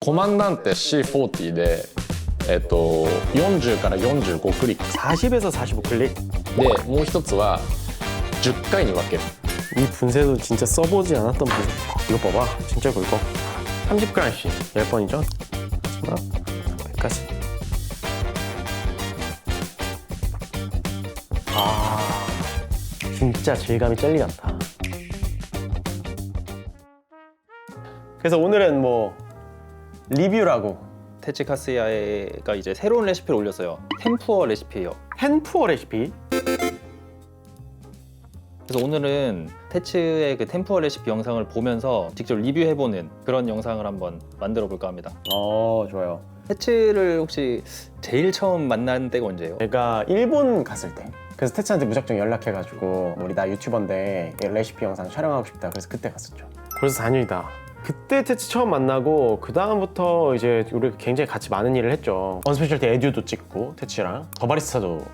コマンダンテ C40 で、40から45クリック 40에서 45 클릭. で、もう一つは10回に分ける。 이 분쇄도 진짜 써보지 않았던 분쇄. 이거 봐봐. 진짜 굵어. 30g씩 10번이죠? 마지막 100까지. 아, 진짜 질감이 젤리 같다. 그래서 오늘은 뭐 리뷰라고. 테츠 카스야가 이제 새로운 레시피를 올렸어요. 템푸어 레시피예요. 텐푸어 레시피. 그래서 오늘은 테츠의 그 템푸어 레시피 영상을 보면서 직접 리뷰해보는 그런 영상을 한번 만들어 볼까 합니다. 좋아요. 테츠를 혹시 제일 처음 만난 때가 언제예요? 내가 일본 갔을 때. 그래서 태츠한테 무작정 연락해가지고 우리 나 유튜버인데 레시피 영상 촬영하고 싶다. 그래서 그때 갔었죠. 벌써 4년이다. 그때 태츠 처음 만나고 그 다음부터 이제 우리 굉장히 같이 많은 일을 했죠. 언스페셜 때 에듀도 찍고 태츠랑 더바리스타도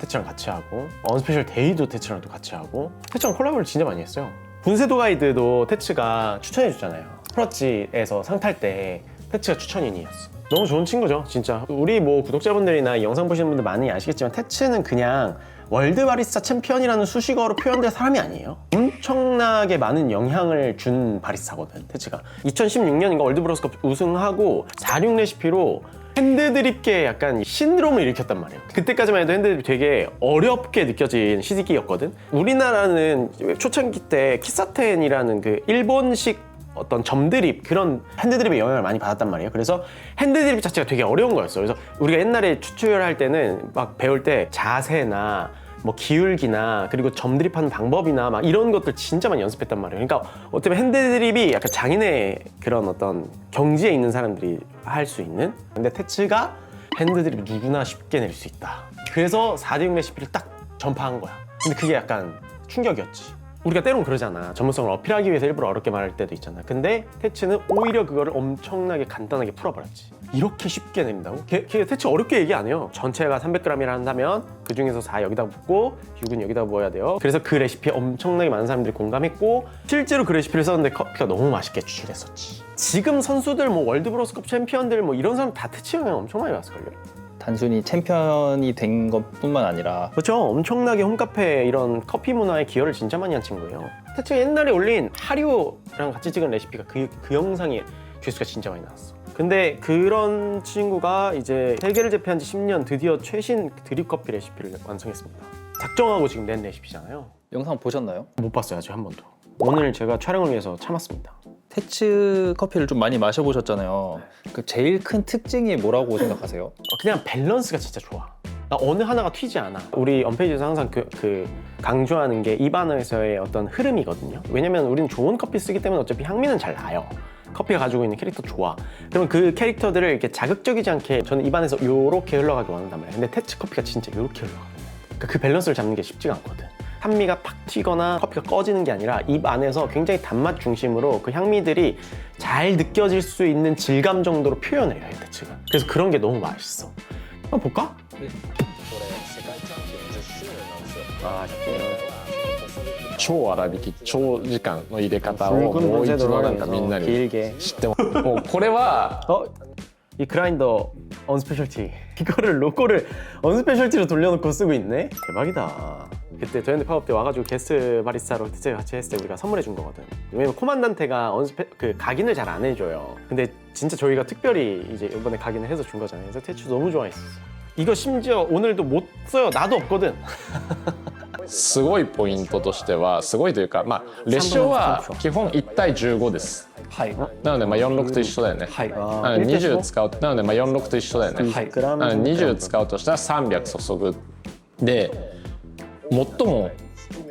태츠랑 같이 하고 언스페셜 데이도 태츠랑 또 같이 하고 태츠랑 콜라보를 진짜 많이 했어요. 분쇄도 가이드도 태츠가 추천해 줬잖아요. 프러치에서 상 탈 때 태츠가 추천인이었어. 너무 좋은 친구죠 진짜. 우리 뭐 구독자분들이나 이 영상 보시는 분들 많이 아시겠지만 태츠는 그냥 월드 바리스타 챔피언이라는 수식어로 표현될 사람이 아니에요. 엄청나게 많은 영향을 준 바리스타거든 태츠가. 2016년인가 월드 브로스컵 우승하고 46 레시피로 핸드드립계 약간 신드롬을 일으켰단 말이에요. 그때까지만 해도 핸드드립 되게 어렵게 느껴진 시기였거든. 우리나라는 초창기 때 키사텐이라는 그 일본식 어떤 점드립 그런 핸드드립의 영향을 많이 받았단 말이에요. 그래서 핸드드립 자체가 되게 어려운 거였어. 그래서 우리가 옛날에 추출할 때는 막 배울 때 자세나 뭐 기울기나 그리고 점드립하는 방법이나 막 이런 것들 진짜 많이 연습했단 말이에요. 그러니까 어떻게 보면 핸드드립이 약간 장인의 그런 어떤 경지에 있는 사람들이 할 수 있는. 근데 태츠가 핸드드립 누구나 쉽게 낼 수 있다. 그래서 4대6 레시피를 딱 전파한 거야. 근데 그게 약간 충격이었지. 우리가 때론 그러잖아. 전문성을 어필하기 위해서 일부러 어렵게 말할 때도 있잖아. 근데 태츠는 오히려 그거를 엄청나게 간단하게 풀어버렸지. 이렇게 쉽게 낸다고? 걔 태츠 어렵게 얘기 안 해요. 전체가 300g이라 한다면 그 중에서 4 여기다 붓고 6은 여기다 부어야 돼요. 그래서 그 레시피에 엄청나게 많은 사람들이 공감했고 실제로 그 레시피를 썼는데 커피가 너무 맛있게 추출됐었지. 지금 선수들 뭐 월드 브로스컵 챔피언들 뭐 이런 사람 다 태츠 영향 엄청 많이 받았을걸요. 단순히 챔피언이 된 것뿐만 아니라 그렇죠. 엄청나게 홈카페 이런 커피 문화에 기여를 진짜 많이 한 친구예요. 태츠가 옛날에 올린 하리오랑 같이 찍은 레시피가 그 영상에 조회수가 진짜 많이 나왔어. 근데 그런 친구가 이제 세계를 제패한 지 10년 드디어 최신 드립 커피 레시피를 완성했습니다. 작정하고 지금 낸 레시피잖아요. 영상 보셨나요? 못 봤어요 아직 한 번도. 오늘 제가 촬영을 위해서 참았습니다. 테츠 커피를 좀 많이 마셔보셨잖아요. 그 제일 큰 특징이 뭐라고 생각하세요? 그냥 밸런스가 진짜 좋아. 어느 하나가 튀지 않아. 우리 언페이지에서 항상 그 강조하는 게 입안에서의 어떤 흐름이거든요. 왜냐면 우리는 좋은 커피 쓰기 때문에 어차피 향미는 잘 나요. 커피가 가지고 있는 캐릭터 좋아. 그러면 그 캐릭터들을 이렇게 자극적이지 않게 저는 입안에서 요렇게 흘러가길 원한단 말이에요. 근데 태츠 커피가 진짜 요렇게 흘러가거든요. 그러니까 그 밸런스를 잡는 게 쉽지가 않거든. 산미가 팍 튀거나 커피가 꺼지는 게 아니라 입 안에서 굉장히 단맛 중심으로 그 향미들이 잘 느껴질 수 있는 질감 정도로 표현을 해요, 태츠가. 그래서 그런 게 너무 맛있어. 한번 볼까? 네. 아, 쉽네요. 超粗挽き長時間の入れ方をもう一度なんかみんなに 길게. 知ってももうこれは 이 그라인더 언스페셜티. 이거를 로고를 언스페셜티로 돌려놓고 쓰고 있네? 대박이다. 그때 저현대 팝업 때 와가지고 게스트 바리스타로 태츠가 같이 했을 때 우리가 선물해 준 거거든. 왜냐면 코만단테가 그 각인을 잘 안 해줘요. 근데 진짜 저희가 특별히 이제 이번에 각인을 해서 준 거잖아요. 그래서 태츠 너무 좋아했어. 이거 심지어 오늘도 못 써요. 나도 없거든. すごいポイントとしてはすごいというか、まあ、レシオは基本1対15です。はい。なのでまあ46と一緒だよね。はい。なので20使うなのでまあ46と一緒だよね。はい。なので20使うとしたら300注ぐ。で最も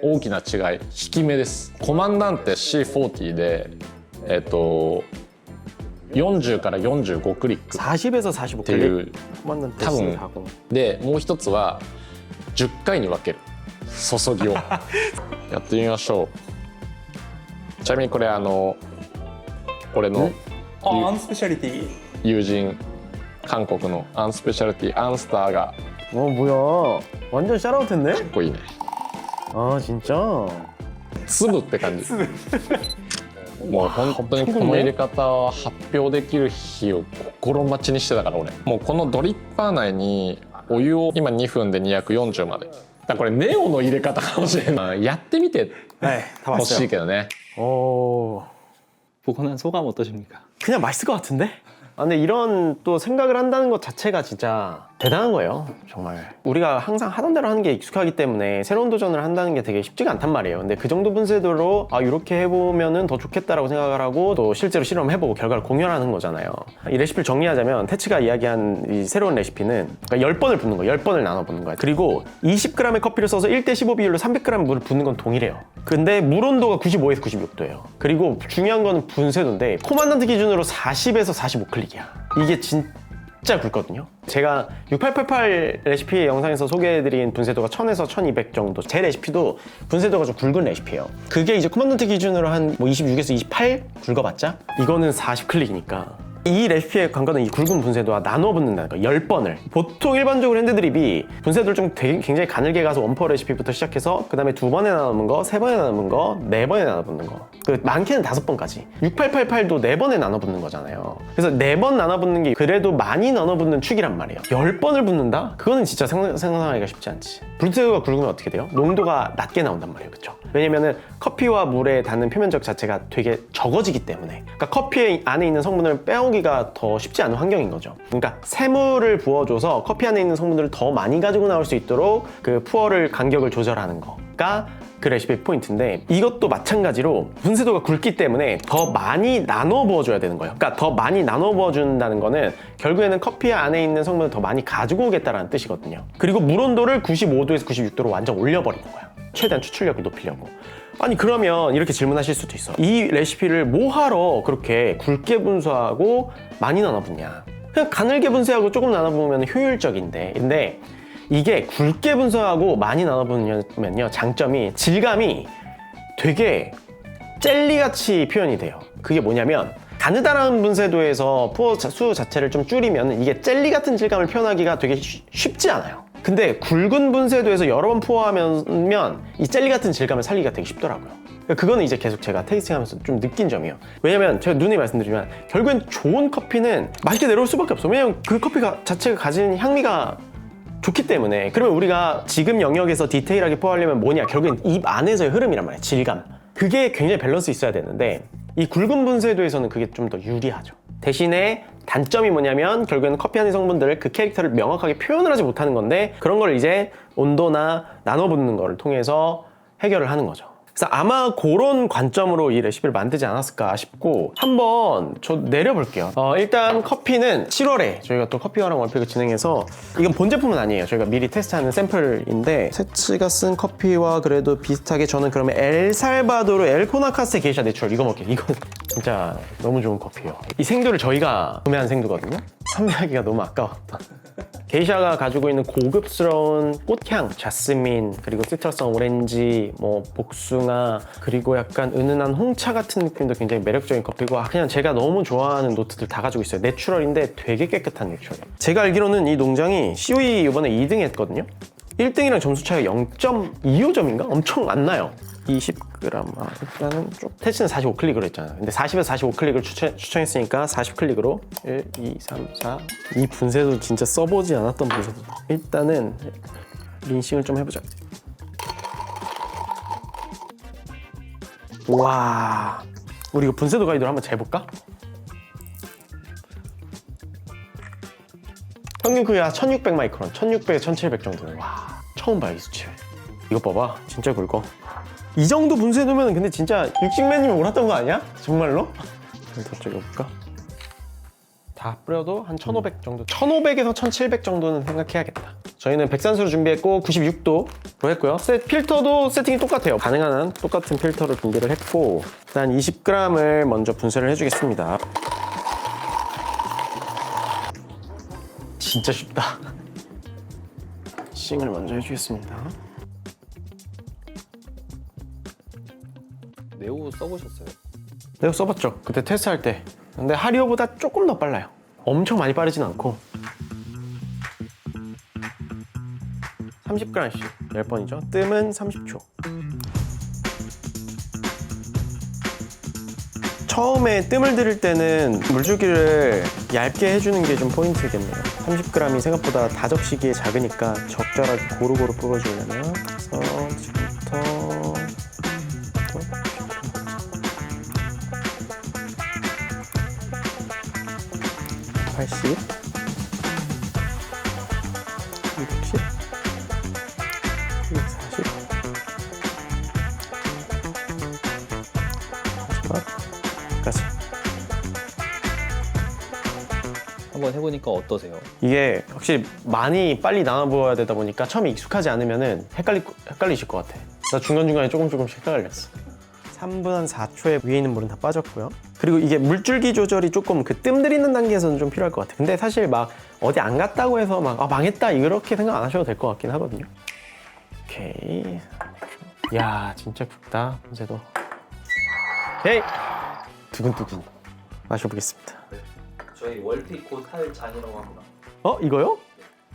大きな違い引き目です。コマンダンテ C40 で40から45クリック 40에서 45っていう코만단테 多分 하고. でもう一つは10回に分ける注ぎをやってみましょう。ちなみにこれ俺のアンスペシャリティ友人韓国のアンスペシャリティアンスターが 뭐야. 완전 샤라웃 했네? かっこいいね。 아 진짜? 粒って感じ。もう本当にこの入れ方を発表できる日を心待ちにしてたから俺もうこのドリッパー内にお湯を今2分で240までだからこれネオの入れ方かもしれないやってみてほしいけどね오 보고난 소감 어떠십니까? 그냥 맛있을 것 같은데? 아, 근데 이런 또 생각을 한다는 것 자체가 진짜 대단한 거예요. 정말 우리가 항상 하던 대로 하는 게 익숙하기 때문에 새로운 도전을 한다는 게 되게 쉽지가 않단 말이에요. 근데 그 정도 분쇄도로 이렇게 해보면은 더 좋겠다라고 생각을 하고 또 실제로 실험해보고 결과를 공유하는 거잖아요. 이 레시피를 정리하자면 테츠가 이야기한 이 새로운 레시피는 그러니까 10번을 붓는 거예요. 10번을 나눠 붓는 거예요. 그리고 20g의 커피를 써서 1대15 비율로 300g 물을 붓는 건 동일해요. 근데 물 온도가 95에서 96도예요. 그리고 중요한 거는 분쇄도인데 코만던트 기준으로 40에서 45클릭이야. 이게 진짜 굵거든요. 제가 6888 레시피 영상에서 소개해드린 분쇄도가 1000에서 1200 정도. 제 레시피도 분쇄도가 좀 굵은 레시피예요. 그게 이제 코만던트 기준으로 한 뭐 26에서 28 굵어봤자 이거는 40클릭이니까. 이 레시피의 관건은 이 굵은 분쇄도와 나눠 붓는다는 거 10번을 보통 일반적으로 핸드드립이 분쇄도를 좀 굉장히 가늘게 가서 원퍼 레시피부터 시작해서 그 다음에 2번에 나눠 붓는 거, 3번에 나눠 붓는 거, 4번에 나눠 붓는 거 그 많게는 5번까지 6888도 4번에 나눠 붓는 거잖아요. 그래서 4번 나눠 붓는 게 그래도 많이 나눠 붓는 축이란 말이에요. 10번을 붓는다? 그거는 진짜 상상하기가 쉽지 않지. 분쇄도가 굵으면 어떻게 돼요? 농도가 낮게 나온단 말이에요. 그쵸? 왜냐면은 커피와 물에 닿는 표면적 자체가 되게 적어지기 때문에 그러니까 커피 안에 있는 성분을 빼오기가 더 쉽지 않은 환경인 거죠. 그러니까 새물을 부어줘서 커피 안에 있는 성분들을 더 많이 가지고 나올 수 있도록 그 푸어를 간격을 조절하는 거가 그 레시피 포인트인데 이것도 마찬가지로 분쇄도가 굵기 때문에 더 많이 나눠 부어줘야 되는 거예요. 그러니까 더 많이 나눠 부어준다는 거는 결국에는 커피 안에 있는 성분을 더 많이 가지고 오겠다라는 뜻이거든요. 그리고 물 온도를 95도에서 96도로 완전 올려버리는 거예요. 최대한 추출력을 높이려고. 아니 그러면 이렇게 질문하실 수도 있어. 이 레시피를 뭐하러 그렇게 굵게 분쇄하고 많이 나눠 붓냐. 그냥 가늘게 분쇄하고 조금 나눠 부으면 효율적인데 근데 이게 굵게 분쇄하고 많이 나눠 부으면요 장점이 질감이 되게 젤리같이 표현이 돼요. 그게 뭐냐면 가느다란 분쇄도에서 푸어 수 자체를 좀 줄이면 이게 젤리 같은 질감을 표현하기가 되게 쉽지 않아요. 근데 굵은 분쇄도에서 여러 번 푸어하면 이 젤리 같은 질감을 살리기가 되게 쉽더라고요. 그거는 이제 계속 제가 테이스팅하면서 좀 느낀 점이에요. 왜냐면 제가 누누이 말씀드리지만 결국엔 좋은 커피는 맛있게 내려올 수밖에 없어. 왜냐면 그 커피가 자체가 가진 향미가 좋기 때문에. 그러면 우리가 지금 영역에서 디테일하게 푸어하려면 뭐냐? 결국엔 입 안에서의 흐름이란 말이에요. 질감. 그게 굉장히 밸런스 있어야 되는데 이 굵은 분쇄도에서는 그게 좀 더 유리하죠. 대신에 단점이 뭐냐면 결국에는 커피 안의 성분들을 그 캐릭터를 명확하게 표현을 하지 못하는 건데 그런 걸 이제 온도나 나눠 붓는 거를 통해서 해결을 하는 거죠. 그래서 아마 그런 관점으로 이 레시피를 만들지 않았을까 싶고 한번 저 내려볼게요. 일단 커피는 7월에 저희가 또 커피와랑 월팩을 진행해서 이건 본 제품은 아니에요. 저희가 미리 테스트하는 샘플인데 테츠가 쓴 커피와 그래도 비슷하게 저는 그러면 엘살바도르 엘코나카스 게이샤 내추럴 이거 먹게요. 이건 진짜 너무 좋은 커피예요. 이 생두를 저희가 구매한 생두거든요. 판매하기가 너무 아까웠다. 게이샤가 가지고 있는 고급스러운 꽃향, 자스민, 그리고 시트러스한 오렌지, 뭐 복숭아, 그리고 약간 은은한 홍차 같은 느낌도 굉장히 매력적인 커피고 그냥 제가 너무 좋아하는 노트들 다 가지고 있어요. 내추럴인데 되게 깨끗한 내추럴. 제가 알기로는 이 농장이 COE 이번에 2등 했거든요. 1등이랑 점수 차이가 0.25점인가? 엄청 안 나요. 20g. 일단은 좀 테스트는 45클릭으로 했잖아요. 근데 40에서 45클릭을 추천했으니까 40클릭으로 1, 2, 3, 4. 이 분쇄도 진짜 써보지 않았던 분쇄도. 일단은 린싱을 좀 해보자. 와, 우리 이거 분쇄도 가이드로 한번 재볼까? 평균 크기가 1600 마이크론, 1600에 1700 정도는. 와, 처음 봐요 이 수치. 이거 봐봐, 진짜 굵어. 이 정도 분쇄 놓으면 근데 진짜 육식맨님이 옳았던 거 아니야? 정말로? 더 찍어볼까? 다 뿌려도 한 1500 정도. 1500에서 1700 정도는 생각해야겠다. 저희는 백산수로 준비했고 96도로 했고요. 필터도 세팅이 똑같아요. 가능한 한 똑같은 필터를 준비를 했고 일단 20g을 먼저 분쇄를 해주겠습니다. 진짜 쉽다. 싱을 먼저 해주겠습니다. 네오 써보셨어요? 내가 써봤죠. 그때 테스트할 때. 근데 하리오보다 조금 더 빨라요. 엄청 많이 빠르진 않고 30g씩 10번이죠. 뜸은 30초. 처음에 뜸을 들일 때는 물줄기를 얇게 해주는 게 좀 포인트겠네요. 30g이 생각보다 다접시기에 작으니까 적절하게 고루고루 뽑아주려면 그래서 지금부터 80, 60, 240, 마지막까지. 한번 해보니까 어떠세요? 이게 확실히 많이 빨리 나눠 부어야 되다 보니까 처음에 익숙하지 않으면은 헷갈리실 것 같아. 나 중간중간에 조금씩 헷갈렸어. 3분 한 4초에 위에 있는 물은 다 빠졌고요. 그리고 이게 물줄기 조절이 조금 그 뜸 들이는 단계에서는 좀 필요할 것 같아. 근데 사실 막 어디 안 갔다고 해서 막 망했다 이렇게 생각 안 하셔도 될 것 같긴 하거든요. 오케이. 야 진짜 굵다 문제도. 오케이. 두근두근 마셔보겠습니다. 저희 월픽 곧 할 잔이라고 합니다. 이거요?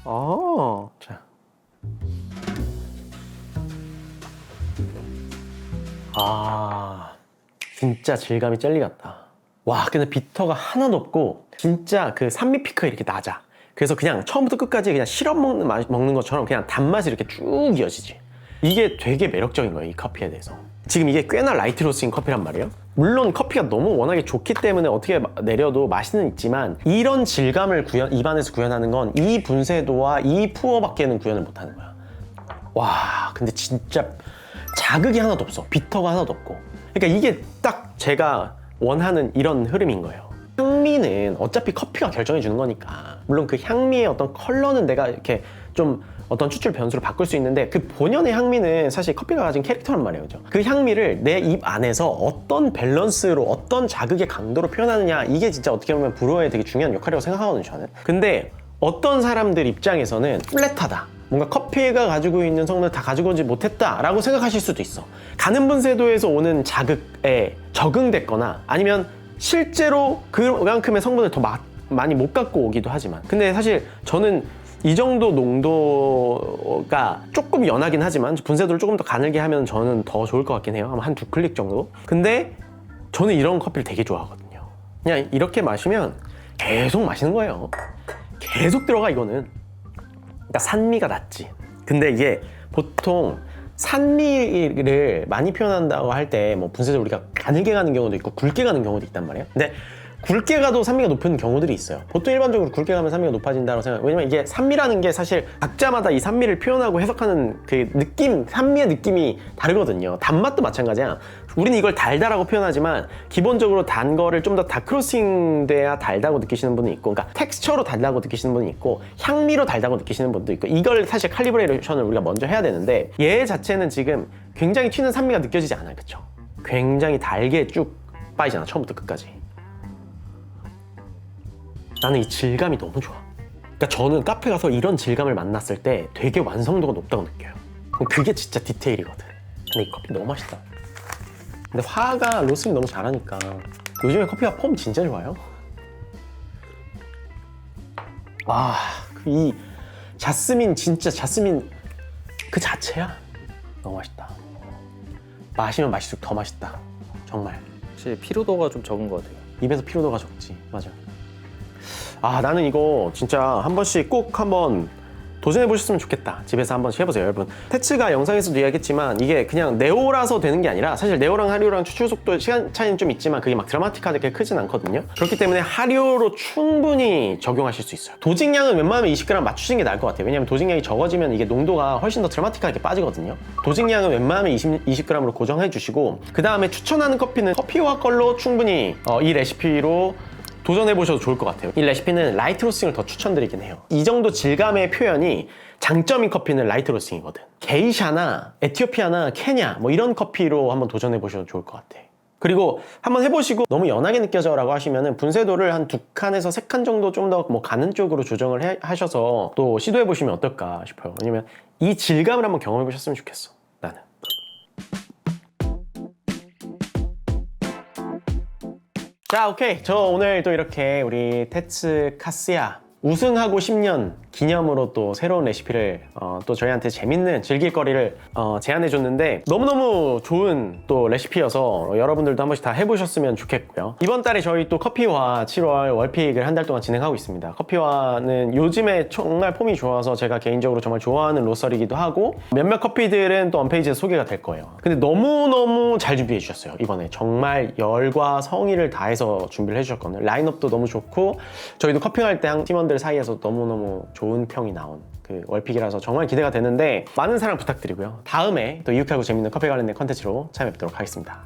아, 자. 진짜 질감이 젤리 같다. 와, 근데 비터가 하나도 없고 진짜 그 산미 피크가 이렇게 낮아. 그래서 그냥 처음부터 끝까지 그냥 시럽 먹는 것처럼 그냥 단맛이 이렇게 쭉 이어지지. 이게 되게 매력적인 거예요, 이 커피에 대해서. 지금 이게 꽤나 라이트 로스인 커피란 말이에요. 물론 커피가 너무 워낙에 좋기 때문에 어떻게 내려도 맛은 있지만 이런 질감을 입안에서 구현하는 건 이 분쇄도와 이 푸어밖에는 구현을 못하는 거야. 와, 근데 진짜 자극이 하나도 없어. 비터가 하나도 없고. 그러니까 이게 딱 제가 원하는 이런 흐름인 거예요. 향미는 어차피 커피가 결정해 주는 거니까. 물론 그 향미의 어떤 컬러는 내가 이렇게 좀 어떤 추출 변수로 바꿀 수 있는데 그 본연의 향미는 사실 커피가 가진 캐릭터란 말이에요. 그죠? 그 향미를 내 입 안에서 어떤 밸런스로 어떤 자극의 강도로 표현하느냐, 이게 진짜 어떻게 보면 브루어의 되게 중요한 역할이라고 생각하거든요, 저는. 근데 어떤 사람들 입장에서는 플랫하다, 뭔가 커피가 가지고 있는 성분을 다 가지고 오지 못했다라고 생각하실 수도 있어. 가는 분쇄도에서 오는 자극에 적응됐거나 아니면 실제로 그만큼의 성분을 더 많이 못 갖고 오기도 하지만, 근데 사실 저는 이 정도 농도가 조금 연하긴 하지만 분쇄도를 조금 더 가늘게 하면 저는 더 좋을 것 같긴 해요. 아마 한 2클릭 정도? 근데 저는 이런 커피를 되게 좋아하거든요. 그냥 이렇게 마시면 계속 마시는 거예요. 계속 들어가, 이거는. 그러니까 산미가 낮지. 근데 이게 보통 산미를 많이 표현한다고 할 때 뭐 분쇄도 우리가 가늘게 가는 경우도 있고 굵게 가는 경우도 있단 말이에요. 근데 굵게 가도 산미가 높은 경우들이 있어요. 보통 일반적으로 굵게 가면 산미가 높아진다고 생각해요. 왜냐면 이게 산미라는 게 사실 각자마다 이 산미를 표현하고 해석하는 그 느낌, 산미의 느낌이 다르거든요. 단맛도 마찬가지야. 우리는 이걸 달다라고 표현하지만 기본적으로 단 거를 좀 더 다크로싱 돼야 달다고 느끼시는 분이 있고, 그러니까 텍스처로 달다고 느끼시는 분이 있고 향미로 달다고 느끼시는 분도 있고, 이걸 사실 칼리브레이션을 우리가 먼저 해야 되는데 얘 자체는 지금 굉장히 튀는 산미가 느껴지지 않아요. 그쵸? 굉장히 달게 쭉 빠지잖아, 처음부터 끝까지. 나는 이 질감이 너무 좋아. 그러니까 저는 카페 가서 이런 질감을 만났을 때 되게 완성도가 높다고 느껴요. 그게 진짜 디테일이거든. 근데 이 커피 너무 맛있다. 근데 화가 로스팅 너무 잘하니까 요즘에 커피가 폼 진짜 좋아요. 이 자스민, 진짜 자스민 그 자체야. 너무 맛있다. 마시면 마실수록 더 맛있다. 정말. 혹시 피로도가 좀 적은 것 같아요. 입에서 피로도가 적지. 맞아. 나는 이거 진짜 한 번씩 꼭 한번 도전해 보셨으면 좋겠다. 집에서 한 번씩 해보세요, 여러분. 테츠가 영상에서도 이야기했지만 이게 그냥 네오라서 되는 게 아니라 사실 네오랑 하리오랑 추출 속도 시간 차이는 좀 있지만 그게 막 드라마틱하게 크진 않거든요. 그렇기 때문에 하리오로 충분히 적용하실 수 있어요. 도직량은 웬만하면 20g 맞추시는 게 나을 것 같아요. 왜냐면 도직량이 적어지면 이게 농도가 훨씬 더 드라마틱하게 빠지거든요. 도직량은 웬만하면 20g으로 고정해 주시고, 그 다음에 추천하는 커피는 커피와 걸로 충분히 이 레시피로 도전해보셔도 좋을 것 같아요. 이 레시피는 라이트 로스팅을 더 추천드리긴 해요. 이 정도 질감의 표현이 장점인 커피는 라이트 로스팅이거든. 게이샤나 에티오피아나 케냐 뭐 이런 커피로 한번 도전해보셔도 좋을 것 같아. 그리고 한번 해보시고 너무 연하게 느껴져 라고 하시면은 분쇄도를 한 2칸에서 3칸 정도 좀 더 뭐 가는 쪽으로 조정을 하셔서 또 시도해보시면 어떨까 싶어요. 왜냐면 이 질감을 한번 경험해보셨으면 좋겠어, 나는. 자, 오케이. 저 오늘 또 이렇게 우리 테츠 카스야 우승하고 10년 기념으로 또 새로운 레시피를 또 저희한테 재밌는 즐길거리를 제안해줬는데 너무너무 좋은 또 레시피여서 여러분들도 한 번씩 다 해보셨으면 좋겠고요. 이번 달에 저희 또 커피와 7월 월픽을 한 달 동안 진행하고 있습니다. 커피와는 요즘에 정말 폼이 좋아서 제가 개인적으로 정말 좋아하는 로설이기도 하고 몇몇 커피들은 또 언페이지에 소개가 될 거예요. 근데 너무너무 잘 준비해 주셨어요. 이번에 정말 열과 성의를 다해서 준비를 해주셨거든요. 라인업도 너무 좋고 저희도 커피할 때 팀원들 사이에서 너무너무 좋은 평이 나온 그 월픽이라서 정말 기대가 되는데 많은 사랑 부탁드리고요. 다음에 또 유쾌하고 재밌는 커피 관련된 컨텐츠로 찾아뵙도록 하겠습니다.